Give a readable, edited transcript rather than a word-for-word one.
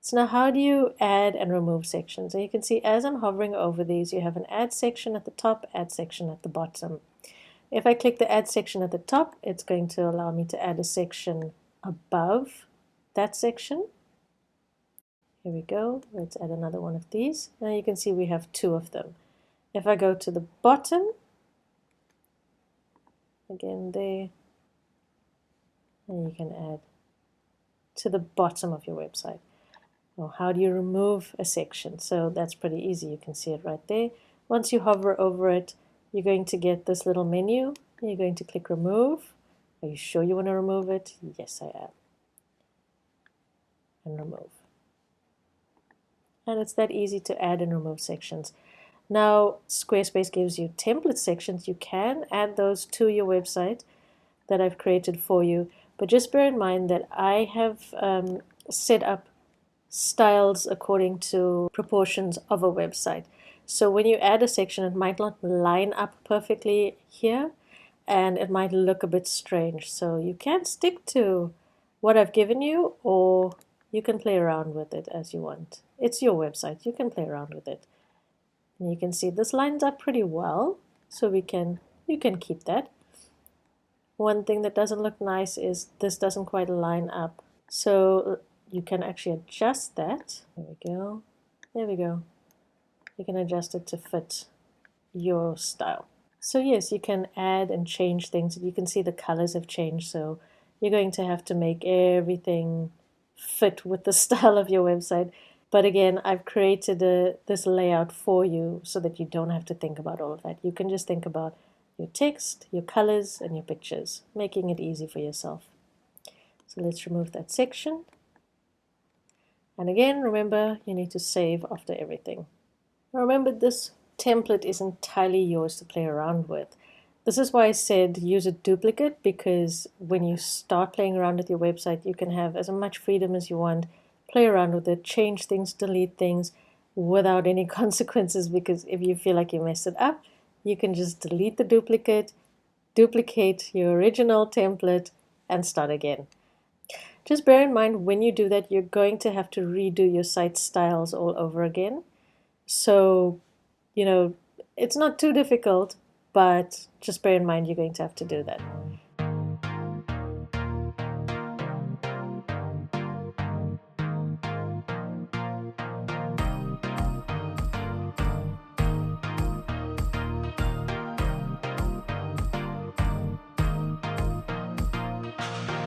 So now how do you add and remove sections? And you can see as I'm hovering over these, you have an add section at the top, add section at the bottom. If I click the add section at the top, it's going to allow me to add a section above that section. Here we go. Let's add another one of these. Now you can see we have 2 of them. If I go to the bottom, again there, and you can add to the bottom of your website. Well, how do you remove a section? So that's pretty easy. You can see it right there. Once you hover over it, you're going to get this little menu. You're going to click remove. Are you sure you want to remove it? Yes, I am. And remove. And it's that easy to add and remove sections. Now, Squarespace gives you template sections. You can add those to your website that I've created for you. But just bear in mind that I have set up styles according to proportions of a website. So when you add a section, it might not line up perfectly here, and it might look a bit strange. So you can stick to what I've given you, or you can play around with it as you want. It's your website. You can play around with it. And you can see this lines up pretty well, so you can keep that. One thing that doesn't look nice is this doesn't quite line up. So you can actually adjust that. There we go. There we go. You can adjust it to fit your style. So yes, you can add and change things. You can see the colors have changed. So you're going to have to make everything fit with the style of your website. But again, I've created this layout for you so that you don't have to think about all of that. You can just think about your text, your colors, and your pictures, making it easy for yourself. So let's remove that section. And again, remember, you need to save after everything. Remember, this template is entirely yours to play around with. This is why I said use a duplicate, because when you start playing around with your website, you can have as much freedom as you want, play around with it, change things, delete things without any consequences, because if you feel like you messed it up, you can just delete the duplicate, duplicate your original template, and start again. Just bear in mind when you do that, you're going to have to redo your site styles all over again. So, it's not too difficult, but just bear in mind you're going to have to do that.